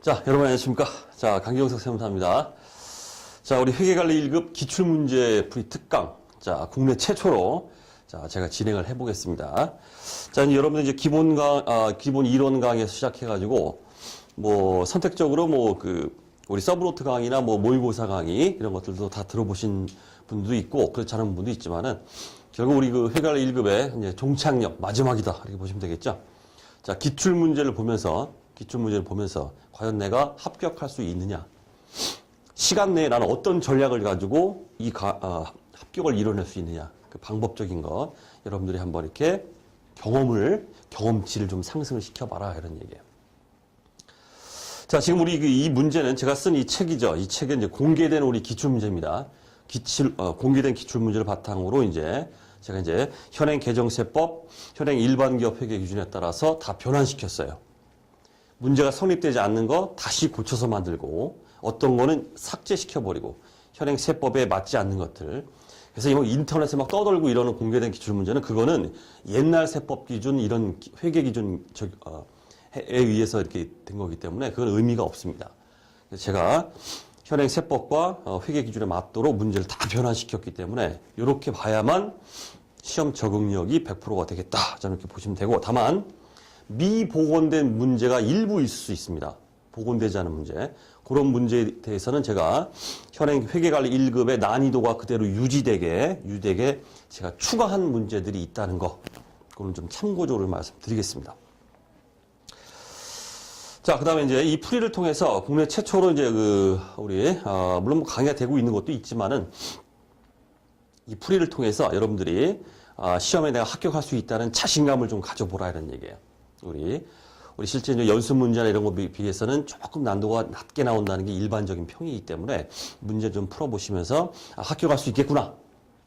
자, 여러분 안녕하십니까? 자, 강기영석 세무사입니다. 자, 우리 회계관리 1급 기출문제 풀이 특강. 자, 국내 최초로 자, 제가 진행을 해보겠습니다. 자, 이제 여러분들 이제 기본 이론 강의에서 시작해가지고 뭐 선택적으로 우리 서브노트 강의나 모의고사 강의 이런 것들도 다 들어보신 분도 있고 그렇지 않은 분도 있지만은 결국 우리 회계관리 1급의 이제 종착역 마지막이다 이렇게 보시면 되겠죠. 자, 기출문제를 보면서 과연 내가 합격할 수 있느냐? 시간 내에 나는 어떤 전략을 가지고 합격을 이뤄낼 수 있느냐? 그 방법적인 거 여러분들이 한번 이렇게 경험치를 좀 상승을 시켜봐라 이런 얘기예요. 자, 지금 우리 이 문제는 제가 쓴 이 책이죠. 이 책은 이제 공개된 우리 기출문제입니다. 공개된 기출문제를 바탕으로 이제 제가 이제 현행 개정세법, 현행 일반기업 회계 기준에 따라서 다 변환시켰어요. 문제가 성립되지 않는 거 다시 고쳐서 만들고 어떤 거는 삭제시켜버리고 현행 세법에 맞지 않는 것들. 그래서 인터넷에 막 떠돌고 이러는 공개된 기출문제는 그거는 옛날 세법 기준 이런 회계 기준에 의해서 이렇게 된 거기 때문에 그건 의미가 없습니다. 그래서 제가 현행 세법과 회계 기준에 맞도록 문제를 다 변환시켰기 때문에 이렇게 봐야만 시험 적응력이 100%가 되겠다. 저는 이렇게 보시면 되고 다만 미복원된 문제가 일부 있을 수 있습니다. 복원되지 않은 문제. 그런 문제에 대해서는 제가 현행 회계관리 1급의 난이도가 그대로 유지되게 제가 추가한 문제들이 있다는 거. 그건 좀 참고적으로 말씀드리겠습니다. 자, 그 다음에 이제 이 풀이를 통해서 국내 최초로 이제 물론 강의가 되고 있는 것도 있지만은 이 풀이를 통해서 여러분들이 시험에 내가 합격할 수 있다는 자신감을 좀 가져보라 이런 얘기예요. 우리 실제 이제 연습 문제나 이런 것에 비해서는 조금 난도가 낮게 나온다는 게 일반적인 평이기 때문에 문제 좀 풀어보시면서 합격할 수 있겠구나.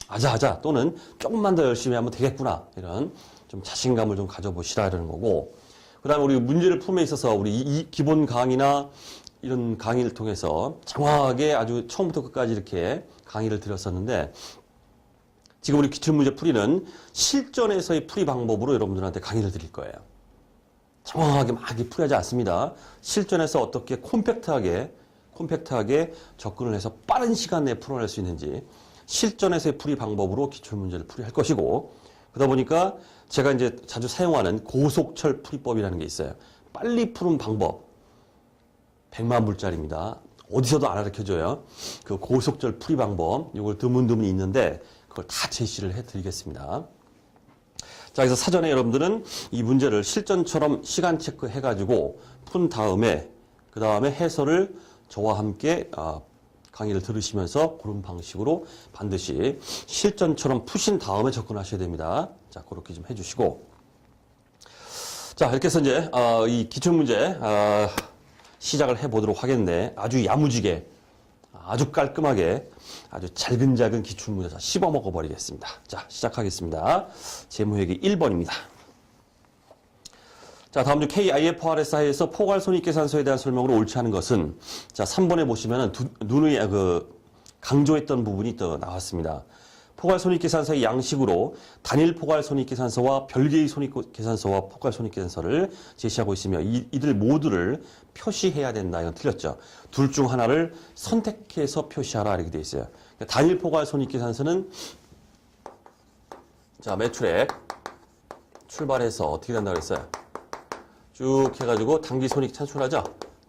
아자아자 또는 조금만 더 열심히 하면 되겠구나. 이런 좀 자신감을 좀 가져보시라 이러는 거고. 그 다음에 우리 문제를 풀음에 있어서 우리 이 기본 강의나 이런 강의를 통해서 정확하게 아주 처음부터 끝까지 이렇게 강의를 드렸었는데 지금 우리 기출문제 풀이는 실전에서의 풀이 방법으로 여러분들한테 강의를 드릴 거예요. 정확하게 막 풀이하지 않습니다. 실전에서 어떻게 콤팩트하게 접근을 해서 빠른 시간 내에 풀어낼 수 있는지 실전에서의 풀이 방법으로 기출문제를 풀이할 것이고 그러다 보니까 제가 이제 자주 사용하는 고속철 풀이법이라는 게 있어요. 빨리 푸는 방법 100만 불짜리입니다. 어디서도 안 가르쳐줘요. 그 고속철 풀이 방법 이걸 드문드문 있는데 그걸 다 제시를 해드리겠습니다. 자, 그래서 사전에 여러분들은 이 문제를 실전처럼 시간 체크해가지고 푼 다음에 그 다음에 해설을 저와 함께 강의를 들으시면서 그런 방식으로 반드시 실전처럼 푸신 다음에 접근하셔야 됩니다. 자, 그렇게 좀 해주시고 자, 이렇게 해서 이제 이 기출문제 시작을 해보도록 하겠는데 아주 야무지게 아주 깔끔하게 아주 잘근잘근 기출문제 다 씹어먹어 버리겠습니다. 자, 시작하겠습니다. 재무회계 1번입니다. 자, 다음 주 KIFRS 하에서 포괄손익계산서에 대한 설명으로 옳지 않은 것은 자, 3번에 보시면은 누누이 강조했던 부분이 또 나왔습니다. 포괄손익계산서의 양식으로 단일 포괄손익계산서와 별개의 손익계산서와 포괄손익계산서를 제시하고 있으며 이들 모두를 표시해야 된다. 이건 틀렸죠. 둘 중 하나를 선택해서 표시하라 이렇게 되어 있어요. 단일 포괄손익계산서는 자, 매출액 출발해서 어떻게 된다고 그랬어요? 쭉 해가지고 당기손익 창출하죠.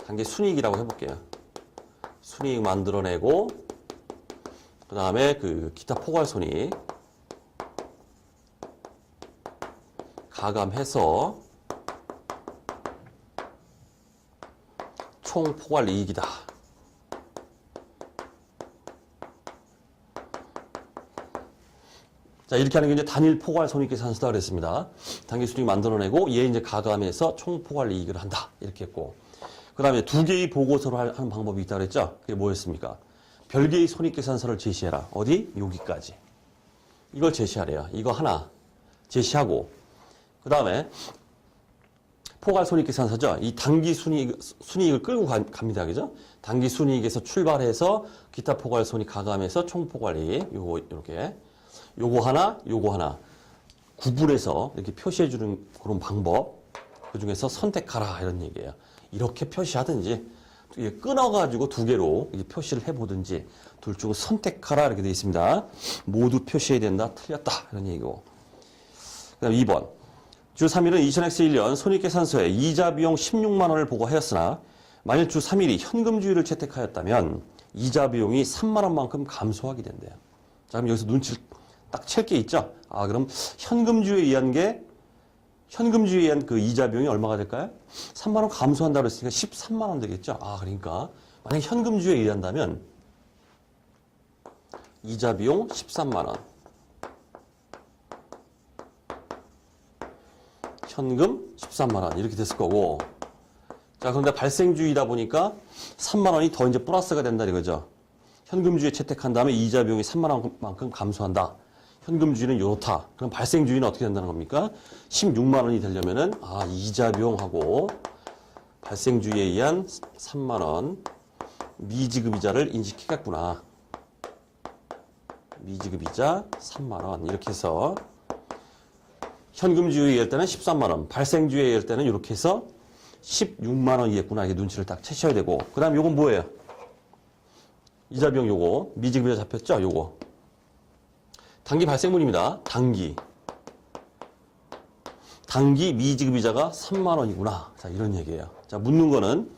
당기순이익이라고 해볼게요. 순이익 만들어내고 그 다음에 기타 포괄손익 가감해서 총 포괄이익이다. 자, 이렇게 하는 게 이제 단일 포괄손익계산서다 그랬습니다. 당기순이익 만들어내고 얘 이제 가감해서 총 포괄이익을 한다. 이렇게 했고 그 다음에 두 개의 보고서를 하는 방법이 있다 그랬죠. 그게 뭐였습니까? 별개의 손익계산서를 제시해라. 어디? 여기까지. 이걸 제시하래요. 이거 하나 제시하고 그 다음에 포괄손익계산서죠. 이 단기순이익을 끌고 갑니다. 그죠? 단기순이익에서 출발해서 기타 포괄손익 가감해서 총포괄이익 요거 하나 구분해서 이렇게 표시해주는 그런 방법 그 중에서 선택하라 이런 얘기예요. 이렇게 표시하든지 끊어가지고 두 개로 표시를 해보든지 둘 중 선택하라 이렇게 되어 있습니다. 모두 표시해야 된다. 틀렸다. 이런 얘기고. 그 다음 2번. 주 3일은 2000X1년 손익계산서에 이자 비용 16만 원을 보고하였으나 만일 주 3일이 현금주의를 채택하였다면 이자 비용이 3만 원만큼 감소하게 된대요. 자, 그럼 여기서 눈치를 딱 챌 게 있죠? 아, 그럼 현금주의에 의한 그 이자 비용이 얼마가 될까요? 3만 원 감소한다고 했으니까 13만 원 되겠죠? 아, 그러니까 만약 현금주의에 의한다면 이자 비용 13만 원. 현금 13만 원 이렇게 됐을 거고. 자, 그런데 발생주의다 보니까 3만 원이 더 이제 플러스가 된다 이거죠. 현금주의에 채택한 다음에 이자 비용이 3만 원만큼 감소한다. 현금주의는 이렇다. 그럼 발생주의는 어떻게 된다는 겁니까? 16만 원이 되려면은 이자 비용하고 발생주의에 의한 3만 원 미지급이자를 인식해갔구나. 미지급이자 3만 원 이렇게 해서 현금주의에 의할 때는 13만 원, 발생주의에 의할 때는 이렇게 해서 16만 원이겠구나. 이게 눈치를 딱 채셔야 되고. 그 다음 요건 뭐예요? 이자 비용 요거 미지급이자 잡혔죠? 요거 단기 발생분입니다. 단기 미지급이자가 3만 원이구나. 자, 이런 얘기예요. 자, 묻는 거는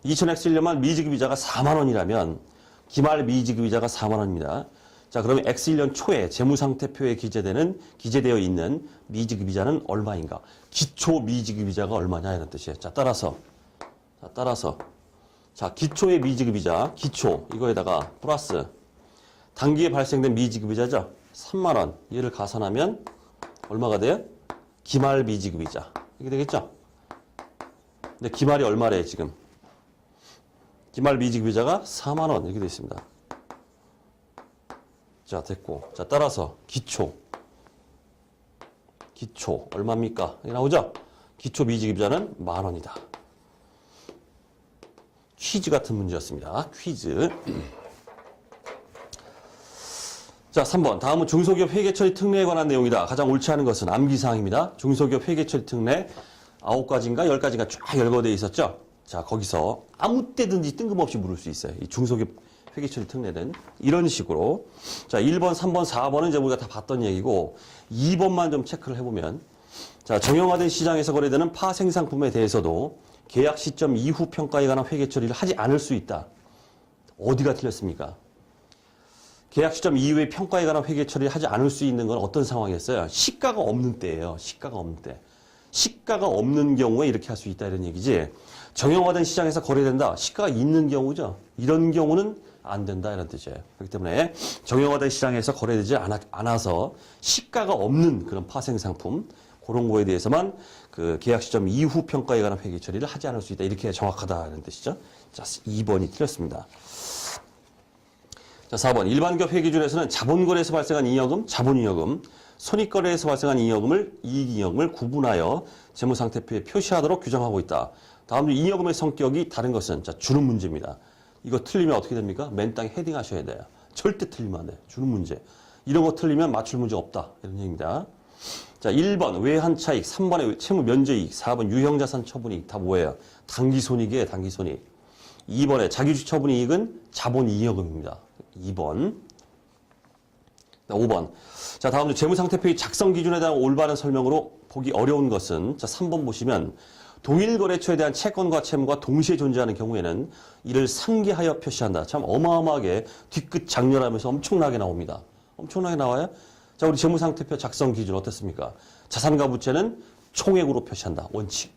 2000X1년만 미지급이자가 4만 원이라면 기말 미지급이자가 4만 원입니다. 자, 그러면 X1년 초에 재무상태표에 기재되어 있는 미지급이자는 얼마인가? 기초 미지급이자가 얼마냐 이런 뜻이에요. 자, 따라서 자, 기초의 미지급이자 기초 이거에다가 플러스 단기에 발생된 미지급이자죠. 3만 원 얘를 가산하면 얼마가 돼요? 기말 미지급이자 이게 되겠죠? 근데 기말이 얼마래 지금? 기말 미지급이자가 4만 원 이렇게 되어 있습니다. 자, 됐고. 자, 따라서 기초 얼마입니까? 이게 나오죠? 기초 미지급이자는 만 원이다. 퀴즈 같은 문제였습니다. 퀴즈. 자, 3번. 다음은 중소기업 회계처리 특례에 관한 내용이다. 가장 옳지 않은 것은 암기사항입니다. 중소기업 회계처리 특례 9가지인가 10가지가 쫙 열거되어 있었죠? 자, 거기서 아무 때든지 뜬금없이 물을 수 있어요. 이 중소기업 회계처리 특례는 이런 식으로. 자, 1번, 3번, 4번은 이제 우리가 다 봤던 얘기고 2번만 좀 체크를 해보면 자, 정형화된 시장에서 거래되는 파생상품에 대해서도 계약 시점 이후 평가에 관한 회계 처리를 하지 않을 수 있다. 어디가 틀렸습니까? 계약 시점 이후에 평가에 관한 회계 처리를 하지 않을 수 있는 건 어떤 상황이었어요? 시가가 없는 때예요. 시가가 없는 때. 시가가 없는 경우에 이렇게 할 수 있다 이런 얘기지. 정형화된 시장에서 거래된다. 시가가 있는 경우죠. 이런 경우는 안 된다 이런 뜻이에요. 그렇기 때문에 정형화된 시장에서 거래되지 않아서 시가가 없는 그런 파생상품 그런 거에 대해서만 그 계약 시점 이후 평가에 관한 회계 처리를 하지 않을 수 있다. 이렇게 정확하다는 뜻이죠. 자, 2번이 틀렸습니다. 자, 4번. 일반 기업 회계준에서는 자본거래에서 발생한 잉여금, 자본잉여금, 손익거래에서 발생한 잉여금을 이익잉여금을 구분하여 재무상태표에 표시하도록 규정하고 있다. 다음 중 잉여금의 성격이 다른 것은 자, 주는 문제입니다. 이거 틀리면 어떻게 됩니까? 맨 땅에 헤딩하셔야 돼요. 절대 틀리면 안 돼요. 주는 문제. 이런 거 틀리면 맞출 문제 없다. 이런 얘기입니다. 자, 1번 외환차익, 3번에 채무 면제이익, 4번 유형자산 처분이익 다 뭐예요? 단기손익이에요. 단기손익. 2번에 자기주식 처분이익은 자본잉여금입니다. 2번. 5번. 자, 다음 중 재무상태표의 작성 기준에 대한 올바른 설명으로 보기 어려운 것은 자, 3번 보시면 동일 거래처에 대한 채권과 채무가 동시에 존재하는 경우에는 이를 상기하여 표시한다. 참 어마어마하게 뒤끝 장렬하면서 엄청나게 나옵니다. 엄청나게 나와요. 자, 우리 재무상태표 작성 기준 어떻습니까? 자산과 부채는 총액으로 표시한다. 원칙.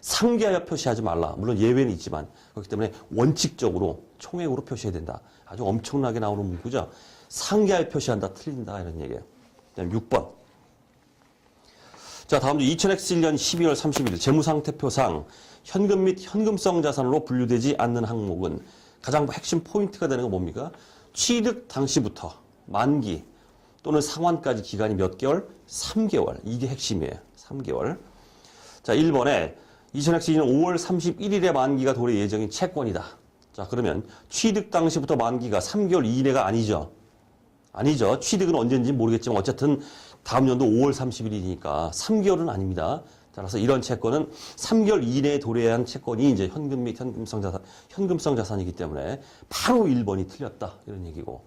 상기하여 표시하지 말라. 물론 예외는 있지만 그렇기 때문에 원칙적으로 총액으로 표시해야 된다. 아주 엄청나게 나오는 문구죠. 상기하여 표시한다. 틀린다. 이런 얘기예요. 그다음 6번. 자, 다음 주 2000X1년 12월 31일 재무상태표상 현금 및 현금성 자산으로 분류되지 않는 항목은 가장 핵심 포인트가 되는 건 뭡니까? 취득 당시부터 만기 또는 상환까지 기간이 몇 개월? 3개월. 이게 핵심이에요. 3개월. 자, 1번에 2000X2년 5월 31일에 만기가 도래 예정인 채권이다. 자, 그러면 취득 당시부터 만기가 3개월 이내가 아니죠. 아니죠. 취득은 언제인지 모르겠지만 어쨌든 다음 연도 5월 30일이니까 3개월은 아닙니다. 따라서 이런 채권은 3개월 이내에 도래한 채권이 이제 현금 및 현금성 자산이기 때문에 바로 1번이 틀렸다. 이런 얘기고.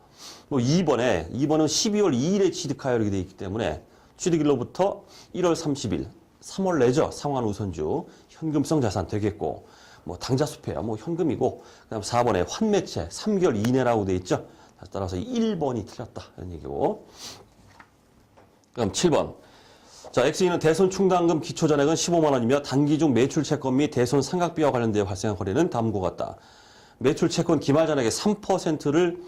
뭐 2번은 12월 2일에 취득하여 이렇게 되어 있기 때문에 취득일로부터 1월 30일, 3월 내죠. 상환 우선주, 현금성 자산 되겠고. 뭐 당좌수표야 뭐 현금이고. 그다음 4번에 환매채 3개월 이내라고 되어 있죠. 따라서 1번이 틀렸다. 이런 얘기고. 그럼 7번. 자, X인은 대손 충당금 기초잔액은 15만 원이며 단기 중 매출 채권 및 대손 상각비와 관련되어 발생한 거래는 다음과 같다. 매출 채권 기말 잔액의 3%를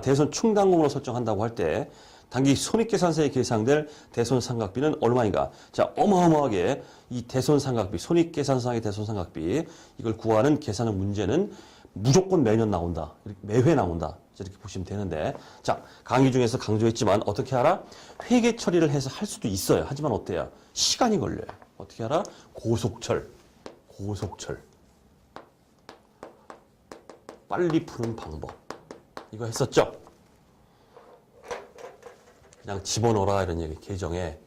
대손 충당금으로 설정한다고 할 때 단기 손익계산서에 계상될 대손 상각비는 얼마인가? 자, 어마어마하게 이 대손 상각비, 손익계산상의 대손 상각비 이걸 구하는 계산의 문제는 무조건 매년 나온다. 매회 나온다. 이렇게 보시면 되는데, 자, 강의 중에서 강조했지만 어떻게 알아? 회계 처리를 해서 할 수도 있어요. 하지만 어때요? 시간이 걸려요. 어떻게 알아? 고속철. 빨리 푸는 방법. 이거 했었죠? 그냥 집어넣어라 이런 얘기, 계정에.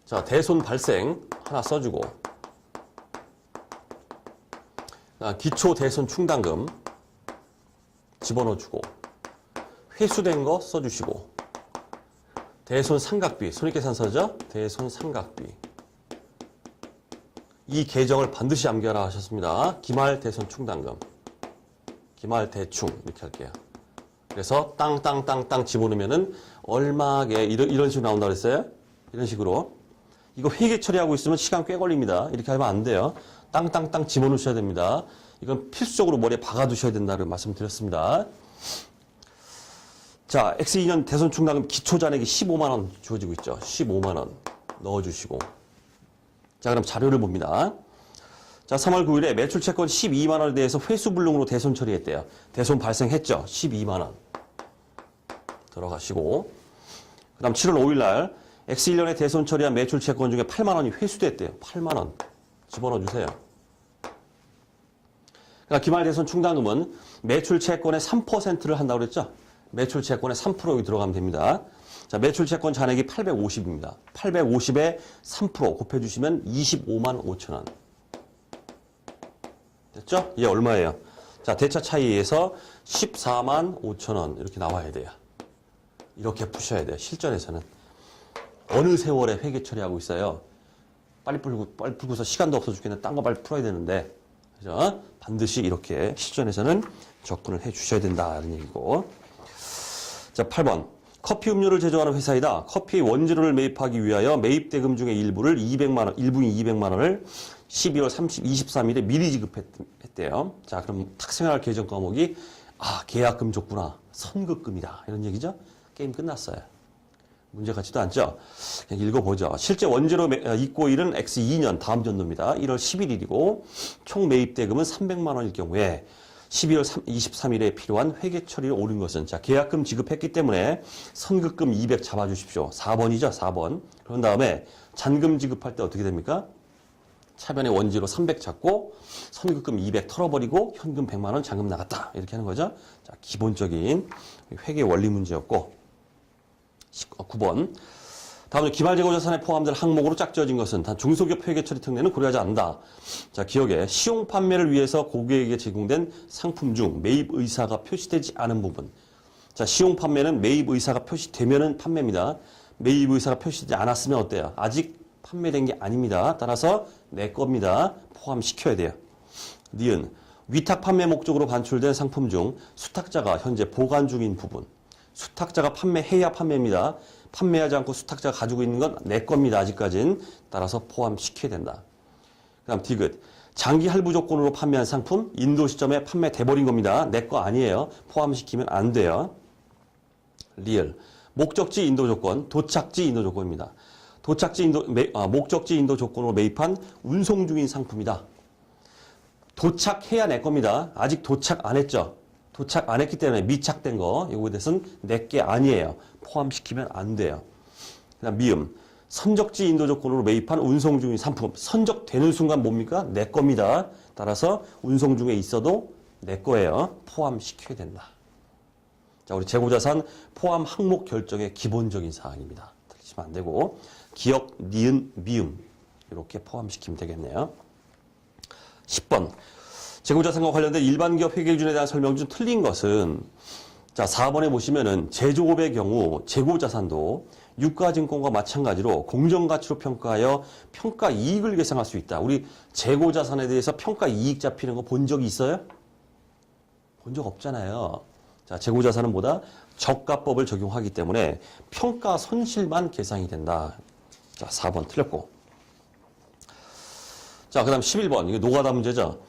자, 대손 발생 하나 써주고, 기초 대손 충당금 집어넣어주고, 회수된 거 써주시고, 대손 상각비, 손익계산서죠? 대손 상각비. 이 계정을 반드시 암기하라 하셨습니다. 기말 대손 충당금. 기말 대충 이렇게 할게요. 그래서 땅 집어넣으면은 얼마게 이런 식으로 나온다고 그랬어요? 이런 식으로. 이거 회계 처리하고 있으면 시간 꽤 걸립니다. 이렇게 하면 안 돼요. 땅 집어넣으셔야 됩니다. 이건 필수적으로 머리에 박아두셔야 된다는 말씀드렸습니다. 자, X2년 대손 충당금 기초잔액이 15만 원 주어지고 있죠. 15만 원 넣어주시고. 자, 그럼 자료를 봅니다. 자, 3월 9일에 매출 채권 12만 원에 대해서 회수 불능으로 대손 처리했대요. 대손 발생했죠. 12만 원. 들어가시고. 그 다음 7월 5일 날 X1년에 대손 처리한 매출 채권 중에 8만 원이 회수됐대요. 8만 원. 집어넣어 주세요. 그러니까 기말 대손 충당금은 매출 채권의 3%를 한다고 그랬죠. 매출 채권의 3% 들어가면 됩니다. 자, 매출 채권 잔액이 850입니다. 850에 3% 곱해주시면 25만 5천 원. 됐죠? 이게 얼마예요? 자, 대차 차이에서 14만 5천 원 이렇게 나와야 돼요. 이렇게 푸셔야 돼요. 실전에서는. 어느 세월에 회계 처리하고 있어요. 빨리 풀고서 시간도 없어 죽겠는데 딴 거 빨리 풀어야 되는데. 그죠? 반드시 이렇게 실전에서는 접근을 해 주셔야 된다. 이런 얘기고. 자, 8번. 커피 음료를 제조하는 회사이다. 커피 원재료를 매입하기 위하여 매입 대금 중에 일부를 200만 원, 일부인 200만 원을 12월 23일에 미리 지급했대요. 자, 그럼 탁생활 계정 과목이 계약금 줬구나. 선급금이다. 이런 얘기죠. 게임 끝났어요. 문제 같지도 않죠. 그냥 읽어보죠. 실제 원재료 입고일은 X2년 다음 전도입니다. 1월 11일이고 총 매입 대금은 300만 원일 경우에 12월 23일에 필요한 회계 처리를 옳은 것은, 자, 계약금 지급했기 때문에 선급금 200 잡아주십시오. 4번이죠, 4번. 그런 다음에 잔금 지급할 때 어떻게 됩니까? 차변의 원지로 300 잡고 선급금 200 털어버리고 현금 100만 원 잔금 나갔다. 이렇게 하는 거죠. 자, 기본적인 회계 원리 문제였고. 9번. 다음은 기말재고자산에 포함된 항목으로 짝지어진 것은 단 중소기업 회계 처리 특례는 고려하지 않는다. 자, 기억에 시용 판매를 위해서 고객에게 제공된 상품 중 매입 의사가 표시되지 않은 부분. 자, 시용 판매는 매입 의사가 표시되면은 판매입니다. 매입 의사가 표시되지 않았으면 어때요? 아직 판매된 게 아닙니다. 따라서 내 겁니다. 포함시켜야 돼요. 니은. 위탁 판매 목적으로 반출된 상품 중 수탁자가 현재 보관 중인 부분. 수탁자가 판매해야 판매입니다. 판매하지 않고 수탁자가 가지고 있는 건 내 겁니다. 아직까진. 따라서 포함시켜야 된다. 그 다음 디귿. 장기 할부 조건으로 판매한 상품 인도 시점에 판매돼버린 겁니다. 내 거 아니에요. 포함시키면 안 돼요. 리얼. 목적지 인도 조건, 도착지 인도 조건입니다. 목적지 인도 조건으로 매입한 운송 중인 상품이다. 도착해야 내 겁니다. 아직 도착 안 했죠. 도착 안 했기 때문에 미착된 거, 이거에 대해서는 내 게 아니에요. 포함시키면 안 돼요. 그 다음 미음. 선적지 인도 조건으로 매입한 운송 중인 상품. 선적되는 순간 뭡니까? 내 겁니다. 따라서 운송 중에 있어도 내 거예요. 포함시켜야 된다. 자, 우리 재고자산 포함 항목 결정의 기본적인 사항입니다. 포함시키면 안 되고 기역, 니은, 미음 이렇게 포함시키면 되겠네요. 10번. 재고자산과 관련된 일반 기업 회계 기준에 대한 설명 중 틀린 것은 자, 4번에 보시면은 제조업의 경우 재고자산도 유가증권과 마찬가지로 공정가치로 평가하여 평가이익을 계산할 수 있다. 우리 재고자산에 대해서 평가이익 잡히는 거 본 적이 있어요? 본 적 없잖아요. 자, 재고자산은 뭐다? 저가법을 적용하기 때문에 평가 손실만 계산이 된다. 자, 4번 틀렸고. 자, 그 다음 11번. 이거 노가다 문제죠.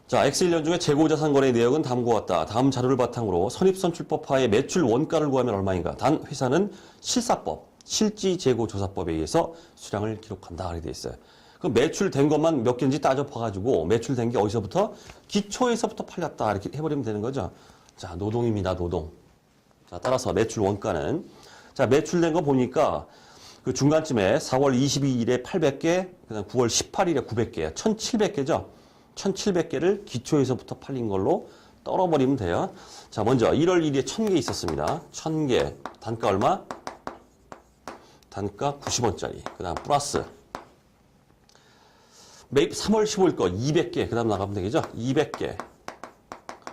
자, X1년 중에 재고자산 거래 내역은 다음과 같다. 다음 자료를 바탕으로 선입선출법하에 매출 원가를 구하면 얼마인가? 단 회사는 실사법, 실지재고조사법에 의해서 수량을 기록한다. 이렇게 돼 있어요. 그럼 매출된 것만 몇 개인지 따져 봐가지고 매출된 게 어디서부터? 기초에서부터 팔렸다. 이렇게 해버리면 되는 거죠. 자, 노동입니다. 노동. 자, 따라서 매출 원가는 자, 매출된 거 보니까 그 중간쯤에 4월 22일에 800개, 그다음 9월 18일에 900개, 1,700개죠. 1,700개를 기초에서부터 팔린 걸로 떨어버리면 돼요. 자, 먼저 1월 1일에 1,000개 있었습니다. 1,000개. 단가 얼마? 단가 90원짜리. 그 다음 플러스. 매입 3월 15일 거 200개. 그 다음 나가면 되겠죠? 200개.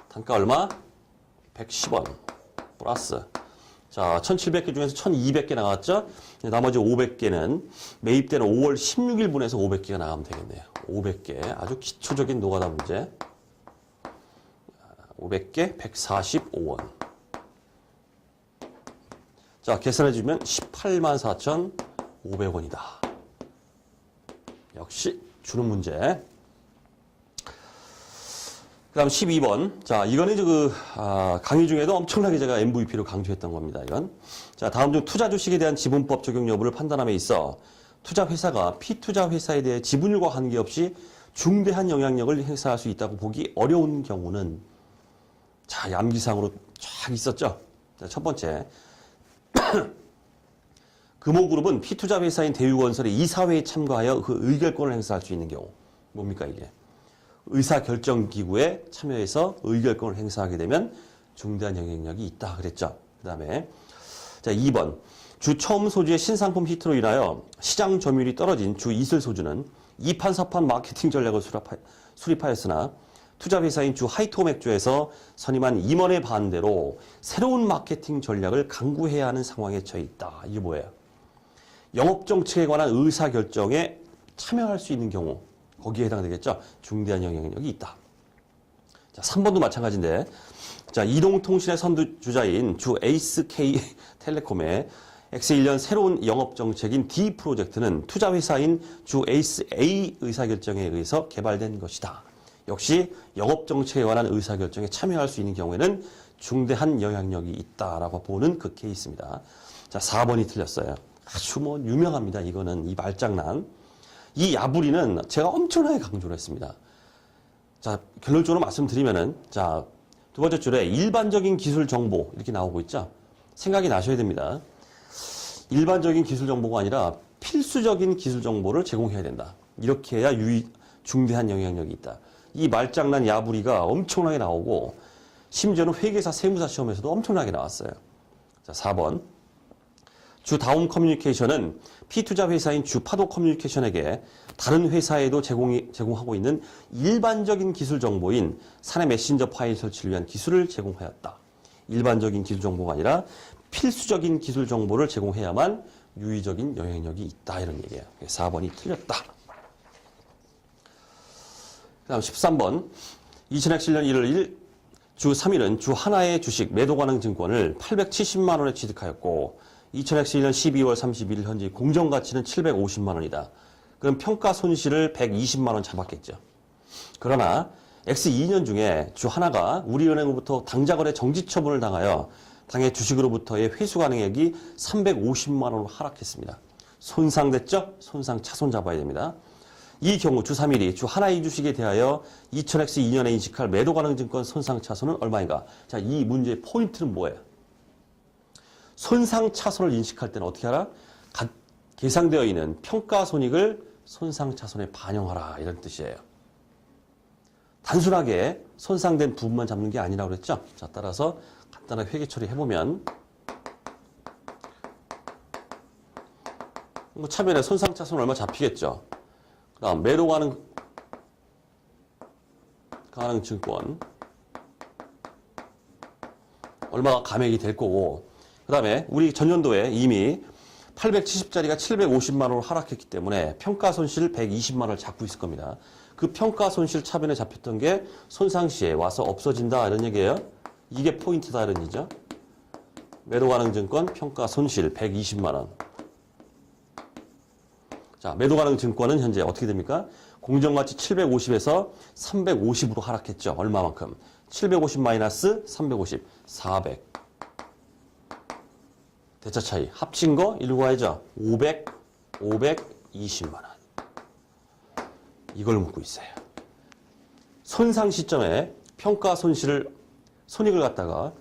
단가 얼마? 110원. 플러스. 자, 1,700개 중에서 1,200개 나갔죠? 나머지 500개는 매입되는 5월 16일분에서 500개가 나가면 되겠네요. 500개. 아주 기초적인 노가다 문제. 500개, 145원. 자, 계산해주면 184,500원이다. 역시 주는 문제. 그 다음 12번. 자, 이거는 이제 강의 중에도 엄청나게 제가 MVP로 강조했던 겁니다, 이건. 자, 다음 중 투자 주식에 대한 지분법 적용 여부를 판단함에 있어 투자 회사가 피투자 회사에 대해 지분율과 관계없이 중대한 영향력을 행사할 수 있다고 보기 어려운 경우는 자, 암기사항으로 쫙 있었죠. 자, 첫 번째. 금호그룹은 피투자 회사인 대유건설의 이사회에 참가하여 그 의결권을 행사할 수 있는 경우. 뭡니까, 이게? 의사결정기구에 참여해서 의결권을 행사하게 되면 중대한 영향력이 있다 그랬죠. 그 다음에 자 2번 주 처음 소주의 신상품 히트로 인하여 시장 점유율이 떨어진 주 이슬 소주는 2판 4판 마케팅 전략을 수립하였으나 투자회사인 주 하이토 맥주에서 선임한 임원의 반대로 새로운 마케팅 전략을 강구해야 하는 상황에 처해 있다. 이게 뭐예요? 영업정책에 관한 의사결정에 참여할 수 있는 경우 거기에 해당되겠죠. 중대한 영향력이 있다. 자, 3번도 마찬가지인데 자, 이동통신의 선두주자인 주 에이스K텔레콤의 X1년 새로운 영업정책인 D 프로젝트는 투자회사인 주 에이스A 의사결정에 의해서 개발된 것이다. 역시 영업정책에 관한 의사결정에 참여할 수 있는 경우에는 중대한 영향력이 있다라고 보는 그 케이스입니다. 자, 4번이 틀렸어요. 아주 유명합니다. 이거는 이 말장난. 이 야부리는 제가 엄청나게 강조를 했습니다. 자, 결론적으로 말씀드리면은, 자, 두 번째 줄에 일반적인 기술 정보 이렇게 나오고 있죠? 생각이 나셔야 됩니다. 일반적인 기술 정보가 아니라 필수적인 기술 정보를 제공해야 된다. 이렇게 해야 중대한 영향력이 있다. 이 말장난 야부리가 엄청나게 나오고, 심지어는 회계사 세무사 시험에서도 엄청나게 나왔어요. 자, 4번. 주 다움 커뮤니케이션은 피투자 회사인 주 파도 커뮤니케이션에게 다른 회사에도 제공하고 있는 일반적인 기술 정보인 사내 메신저 파일 설치를 위한 기술을 제공하였다. 일반적인 기술 정보가 아니라 필수적인 기술 정보를 제공해야만 유의적인 영향력이 있다. 이런 얘기예요. 4번이 틀렸다. 그 다음 13번. 2007년 1월 1일 주 3일은 주 하나의 주식 매도 가능 증권을 870만 원에 취득하였고 2000X1년 12월 31일 현재 공정가치는 750만 원이다. 그럼 평가 손실을 120만 원 잡았겠죠. 그러나 X2년 중에 주 하나가 우리은행으로부터 당좌거래 정지 처분을 당하여 당해 주식으로부터의 회수 가능액이 350만 원으로 하락했습니다. 손상됐죠? 손상 차손 잡아야 됩니다. 이 경우 주 3일이 주 하나의 주식에 대하여 2000X2년에 인식할 매도 가능 증권 손상 차손은 얼마인가? 자, 이 문제의 포인트는 뭐예요? 손상 차손을 인식할 때는 어떻게 하라? 계상되어 있는 평가 손익을 손상 차손에 반영하라. 이런 뜻이에요. 단순하게 손상된 부분만 잡는 게 아니라고 그랬죠? 자, 따라서 간단하게 회계 처리해보면 뭐 차변에 손상차손 얼마 잡히겠죠. 그 다음 매도 가능 증권 얼마가 감액이 될 거고, 그 다음에 우리 전년도에 이미 870짜리가 750만 원으로 하락했기 때문에 평가 손실 120만 원을 잡고 있을 겁니다. 그 평가 손실 차변에 잡혔던 게 손상시에 와서 없어진다 이런 얘기예요. 이게 포인트다 이런 얘기죠. 매도 가능 증권 평가 손실 120만 원. 자, 매도 가능 증권은 현재 어떻게 됩니까? 공정가치 750에서 350으로 하락했죠. 얼마만큼? 750 마이너스 350, 400. 대차 차이 합친 거 일고 가야죠. 520만 원. 이걸 묻고 있어요. 손상 시점에 평가 손익을 갖다가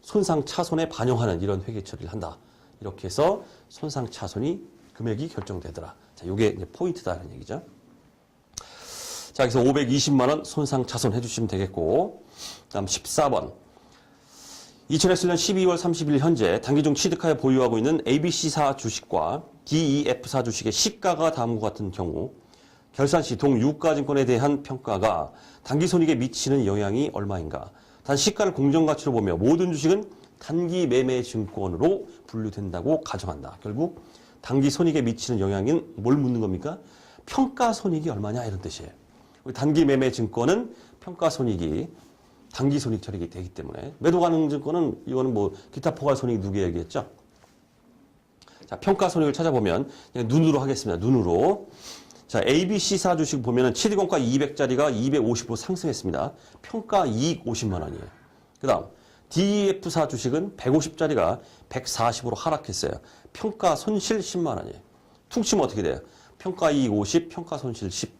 손상 차손에 반영하는 이런 회계 처리를 한다. 이렇게 해서 손상 차손이 금액이 결정되더라. 자, 요게 이제 포인트다라는 얘기죠. 자, 그래서 520만 원 손상 차손 해주시면 되겠고, 다음 14번. 2000X년 12월 30일 현재 단기 중 취득하여 보유하고 있는 ABC사 주식과 DEF사 주식의 시가가 다음과 같은 경우 결산 시 동유가증권에 대한 평가가 단기 손익에 미치는 영향이 얼마인가? 단 시가를 공정가치로 보며 모든 주식은 단기 매매 증권으로 분류된다고 가정한다. 결국 단기 손익에 미치는 영향인 뭘 묻는 겁니까? 평가 손익이 얼마냐 이런 뜻이에요. 우리 단기 매매 증권은 평가 손익이 단기 손익 처리가 되기 때문에 매도 가능 증권은 이거는 뭐 기타 포괄 손익 누계 얘기했죠. 자, 평가 손익을 찾아보면 그냥 눈으로 하겠습니다. 눈으로. 자, ABC사 주식 보면은 취득원가 200짜리가 250으로 상승했습니다. 평가 이익 50만 원이에요. 그다음 DEF사 주식은 150짜리가 140으로 하락했어요. 평가 손실 10만 원이에요. 툭 치면 어떻게 돼요? 평가 이익 50, 평가 손실 10.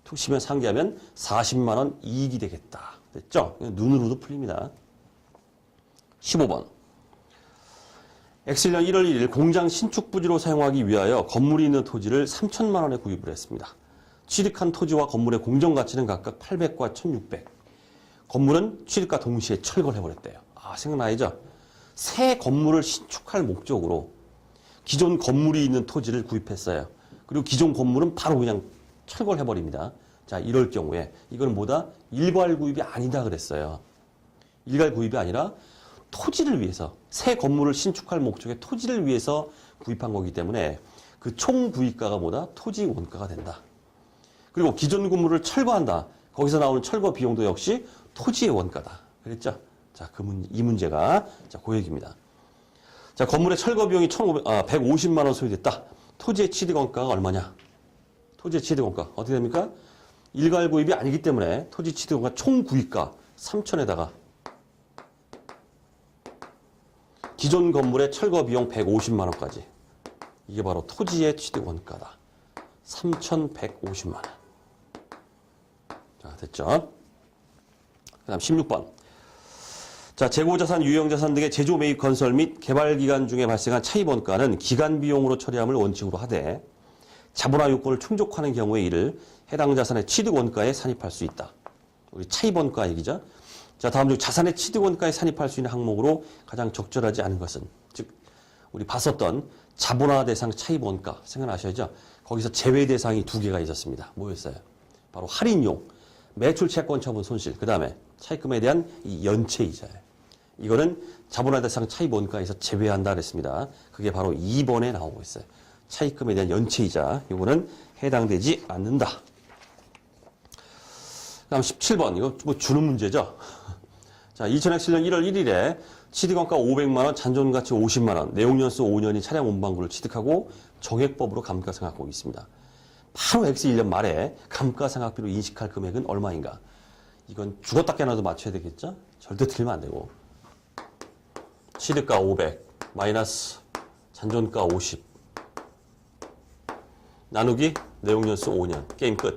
툭 치면 상기하면 40만 원 이익이 되겠다. 됐죠? 눈으로도 풀립니다. 15번. X년 1월 1일 공장 신축 부지로 사용하기 위하여 건물이 있는 토지를 3천만 원에 구입을 했습니다. 취득한 토지와 건물의 공정가치는 각각 800과 1600. 건물은 취득과 동시에 철거를 해버렸대요. 아, 생각나죠? 새 건물을 신축할 목적으로 기존 건물이 있는 토지를 구입했어요. 그리고 기존 건물은 바로 그냥 철거를 해버립니다. 자, 이럴 경우에 이건 뭐다? 일괄 구입이 아니다 그랬어요. 일괄 구입이 아니라 토지를 위해서, 새 건물을 신축할 목적의 토지를 위해서 구입한 거기 때문에 그 총 구입가가 뭐다? 토지 원가가 된다. 그리고 기존 건물을 철거한다. 거기서 나오는 철거 비용도 역시 토지의 원가다. 그랬죠? 자, 이 문제가 자, 그 얘기입니다. 자, 건물의 철거 비용이 150만 원 소요됐다. 토지의 취득 원가가 얼마냐? 토지의 취득 원가 어떻게 됩니까? 일괄 구입이 아니기 때문에 토지 취득 원가 총 구입가 3천에다가 기존 건물의 철거 비용 150만 원까지. 이게 바로 토지의 취득 원가다. 3,150만 원. 자, 됐죠? 그 다음 16번. 자, 재고자산, 유형자산 등의 제조, 매입, 건설 및 개발 기간 중에 발생한 차입 원가는 기간 비용으로 처리함을 원칙으로 하되 자본화 요건을 충족하는 경우에 이를 해당 자산의 취득 원가에 산입할 수 있다. 우리 차입 원가 얘기죠. 자, 다음 중 자산의 취득 원가에 산입할 수 있는 항목으로 가장 적절하지 않은 것은, 즉 우리 봤었던 자본화 대상 차입 원가 생각나셔야죠. 거기서 제외 대상이 두 개가 있었습니다. 뭐였어요? 바로 할인용, 매출 채권 처분 손실, 그 다음에 차입금에 대한 이 연체 이자예요. 이거는 자본화 대상 차입 원가에서 제외한다 그랬습니다. 그게 바로 2번에 나오고 있어요. 차입금에 대한 연체 이자, 이거는 해당되지 않는다. 다음 17번, 이거 뭐 주는 문제죠. 자, 2007년 1월 1일에 취득원가 500만 원, 잔존가치 50만 원, 내용연수 5년이 차량 운반구를 취득하고 정액법으로 감가상각하고 있습니다. 바로 X1년 말에 감가상각비로 인식할 금액은 얼마인가? 이건 죽었다 깨나도 맞춰야 되겠죠? 절대 틀리면 안 되고. 취득가 500 마이너스 잔존가 50 나누기 내용연수 5년. 게임 끝.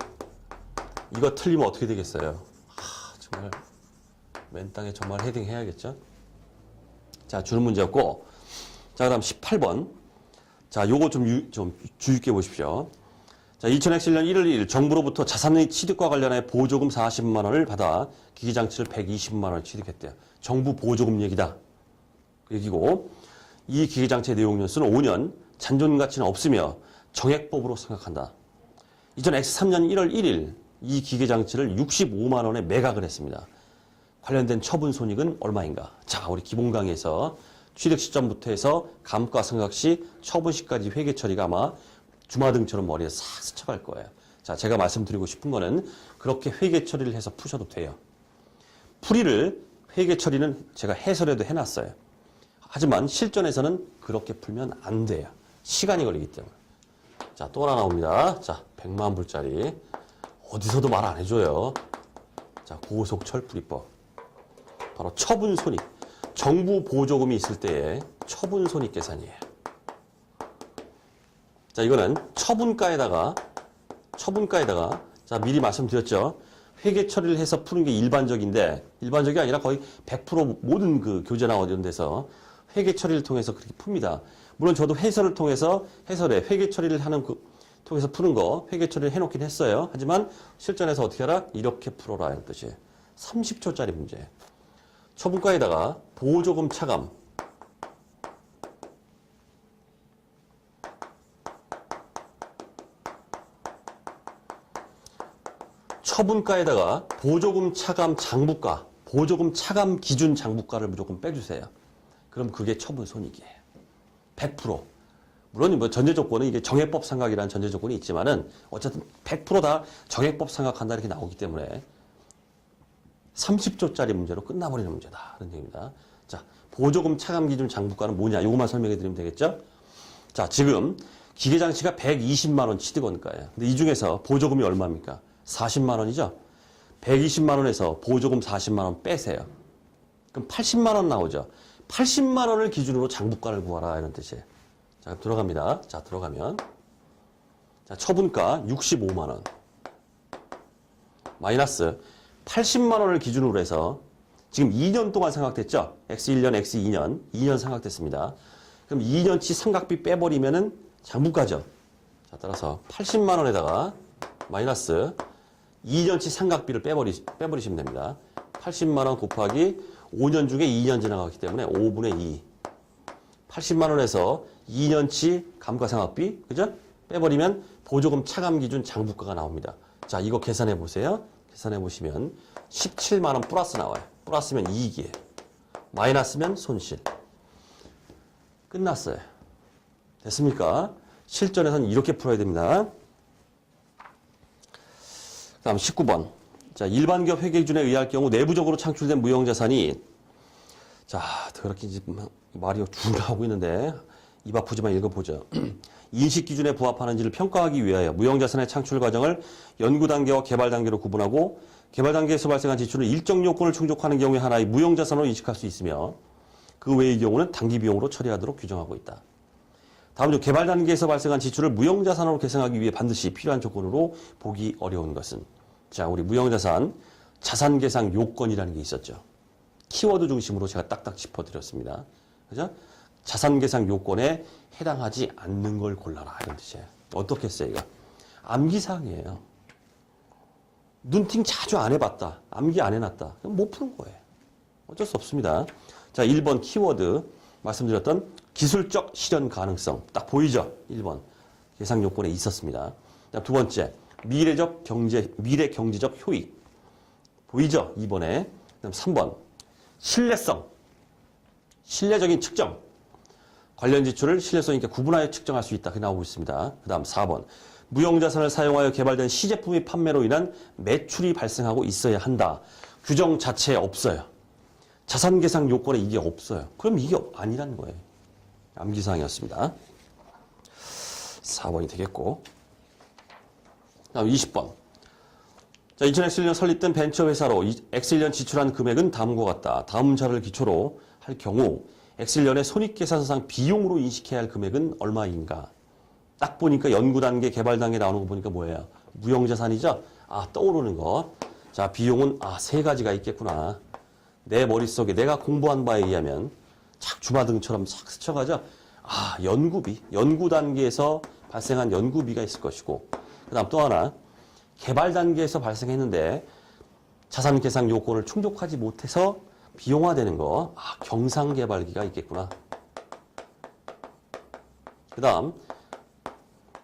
이거 틀리면 어떻게 되겠어요? 정말 맨 땅에 정말 헤딩해야겠죠? 자, 주는 문제였고. 자, 그 다음 18번. 자, 요거 좀 주의 깊게 보십시오. 자, 2007년 1월 1일 정부로부터 자산의 취득과 관련해 보조금 40만 원을 받아 기기장치를 120만 원을 취득했대요. 정부 보조금 얘기다. 그 얘기고, 이 기기장치의 내용연수는 5년, 잔존 가치는 없으며 정액법으로 생각한다. 이전 X3년 1월 1일 이 기계장치를 65만 원에 매각을 했습니다. 관련된 처분 손익은 얼마인가? 자, 우리 기본 강의에서 취득 시점부터 해서 감가상각 시 처분 시까지 회계 처리가 아마 주마등처럼 머리에 싹 스쳐갈 거예요. 자, 제가 말씀드리고 싶은 거는 그렇게 회계 처리를 해서 푸셔도 돼요. 풀이를 회계 처리는 제가 해설에도 해놨어요. 하지만 실전에서는 그렇게 풀면 안 돼요. 시간이 걸리기 때문에. 자, 또 하나 나옵니다. 자, 100만 불짜리. 어디서도 말 안 해줘요. 자, 고속철풀이법. 바로 처분손익. 정부 보조금이 있을 때의 처분손익 계산이에요. 자, 이거는 처분가에다가 자, 미리 말씀드렸죠. 회계 처리를 해서 푸는 게 일반적인데, 일반적이 아니라 거의 100% 모든 그 교재나 이런 데서 회계 처리를 통해서 그렇게 풉니다. 물론 저도 해설에 회계 처리를 통해서 푸는 거, 회계 처리를 해놓긴 했어요. 하지만 실전에서 어떻게 하라? 이렇게 풀어라. 이런 뜻이에요. 30초짜리 문제. 처분가에다가 보조금 차감. 처분가에다가 보조금 차감 장부가, 보조금 차감 기준 장부가를 무조건 빼주세요. 그럼 그게 처분 손익이에요. 100%. 물론 뭐 전제 조건은 이게 정액법 상각이라는 전제 조건이 있지만은 어쨌든 100%다 정액법 상각한다 이렇게 나오기 때문에 30조짜리 문제로 끝나버리는 문제다. 그런 얘기입니다. 자, 보조금 차감 기준 장부가는 뭐냐? 이것만 설명해 드리면 되겠죠? 자, 지금 기계장치가 120만 원 취득원가예요. 근데 이 중에서 보조금이 얼마입니까? 40만 원이죠? 120만 원에서 보조금 40만 원 빼세요. 그럼 80만 원 나오죠? 80만 원을 기준으로 장부가를 구하라 이런 뜻이에요. 자, 그럼 들어갑니다. 자, 들어가면 자, 처분가 65만 원 마이너스 80만 원을 기준으로 해서 지금 2년 동안 생각됐죠? X1년, X2년, 2년 생각됐습니다. 그럼 2년치 상각비 빼버리면은 장부가죠. 자, 따라서 80만 원에다가 마이너스 2년치 상각비를 빼버리시면 됩니다. 80만 원 곱하기 5년 중에 2년 지나갔기 때문에 5분의 2. 80만 원에서 2년치 감가상각비, 그죠? 빼버리면 보조금 차감 기준 장부가가 나옵니다. 자, 이거 계산해 보세요. 계산해 보시면 17만 원 플러스 나와요. 플러스면 이익이에요. 마이너스면 손실. 끝났어요. 됐습니까? 실전에서는 이렇게 풀어야 됩니다. 다음 19번. 자, 일반기업 회계 기준에 의할 경우 내부적으로 창출된 무형자산이 자, 그렇게 이제 말이 쭉 나오고 있는데 입 아프지만 읽어보죠. 인식 기준에 부합하는지를 평가하기 위하여 무형자산의 창출 과정을 연구 단계와 개발 단계로 구분하고 개발 단계에서 발생한 지출을 일정 요건을 충족하는 경우에 하나의 무형자산으로 인식할 수 있으며 그 외의 경우는 단기 비용으로 처리하도록 규정하고 있다. 다음 중 개발 단계에서 발생한 지출을 무형자산으로 계상하기 위해 반드시 필요한 조건으로 보기 어려운 것은 자, 우리 무형자산 자산 계상 요건이라는 게 있었죠. 키워드 중심으로 제가 딱딱 짚어드렸습니다. 그죠? 자산 계상 요건에 해당하지 않는 걸 골라라 이런 뜻이에요. 어떻게 써요 이거? 암기사항이에요. 눈팅 자주 안 해봤다. 암기 안 해놨다. 그럼 못 푸는 거예요. 어쩔 수 없습니다. 자, 1번 키워드 말씀드렸던 기술적 실현 가능성 딱 보이죠? 1번 계상 요건에 있었습니다. 자, 두 번째 미래 경제적 효익 보이죠? 2번에 그다음 3번 신뢰성 신뢰적인 측정 관련 지출을 신뢰성 있게 구분하여 측정할 수 있다. 그 나오고 있습니다. 그 다음 4번 무형자산을 사용하여 개발된 시제품의 판매로 인한 매출이 발생하고 있어야 한다. 규정 자체에 없어요. 자산 계상 요건에 이게 없어요. 그럼 이게 아니라는 거예요. 암기사항이었습니다. 4번이 되겠고 다음 20번 자, 2000X1년 설립된 벤처회사로 X1년 지출한 금액은 다음과 같다. 다음 자료를 기초로 할 경우 X1년의 손익계산서상 비용으로 인식해야 할 금액은 얼마인가? 딱 보니까 연구 단계, 개발 단계 나오는 거 보니까 뭐예요? 무형자산이죠? 아, 떠오르는 거. 자, 비용은 세 가지가 있겠구나. 내 머릿속에 내가 공부한 바에 의하면 착 주마등처럼 싹 스쳐가죠? 아, 연구비. 연구 단계에서 발생한 연구비가 있을 것이고 그 다음 또 하나 개발 단계에서 발생했는데 자산 계상 요건을 충족하지 못해서 비용화되는 거. 아, 경상개발기가 있겠구나. 그 다음,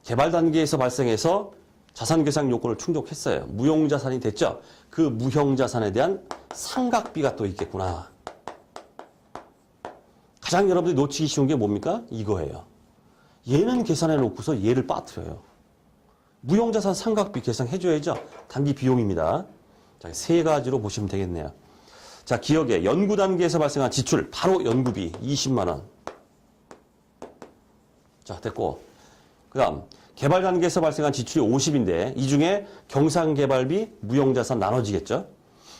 개발 단계에서 발생해서 자산 계상 요건을 충족했어요. 무형자산이 됐죠? 그 무형자산에 대한 상각비가 또 있겠구나. 가장 여러분들이 놓치기 쉬운 게 뭡니까? 이거예요. 얘는 계산해 놓고서 얘를 빠뜨려요. 무형자산 상각비 계산해줘야죠. 단기 비용입니다. 자, 세 가지로 보시면 되겠네요. 자, 기억에 연구 단계에서 발생한 지출, 바로 연구비 20만 원. 자, 됐고. 그 다음, 개발 단계에서 발생한 지출이 50인데, 이 중에 경상개발비, 무형자산 나눠지겠죠?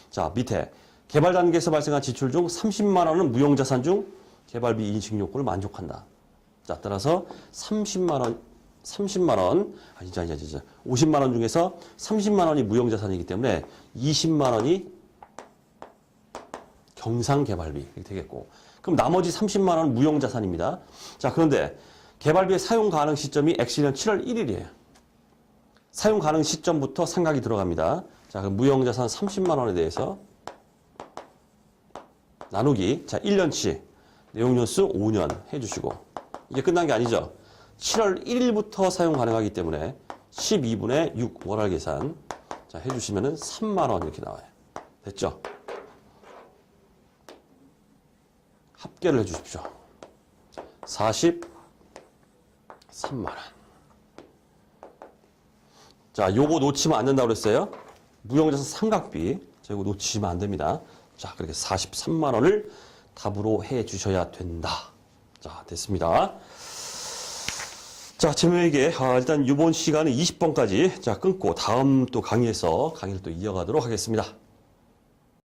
자, 밑에 개발 단계에서 발생한 지출 중 30만 원은 무형자산 중 개발비 인식 요건을 만족한다. 자, 따라서 30만 원, 50만 원 중에서 30만 원이 무형자산이기 때문에 20만 원이 경상개발비 이렇게 되겠고, 그럼 나머지 30만 원은 무형자산입니다. 자, 그런데 개발비의 사용 가능 시점이 엑시년 7월 1일이에요. 사용 가능 시점부터 상각이 들어갑니다. 자, 그럼 무형자산 30만 원에 대해서 나누기, 자, 1년치 내용연수 5년 해주시고, 이게 끝난 게 아니죠. 7월 1일부터 사용 가능하기 때문에 12분의 6 월할 계산, 자, 해주시면은 3만 원 이렇게 나와요. 됐죠? 합계를 해주십시오. 43만 원. 자, 요거 놓치면 안 된다고 그랬어요. 무형자산 상각비. 자, 요거 놓치시면 안 됩니다. 자, 그렇게 43만 원을 답으로 해 주셔야 된다. 자, 됐습니다. 자, 제명에게 일단 이번 시간은 20번까지 자, 끊고 다음 또 강의에서 강의를 또 이어가도록 하겠습니다.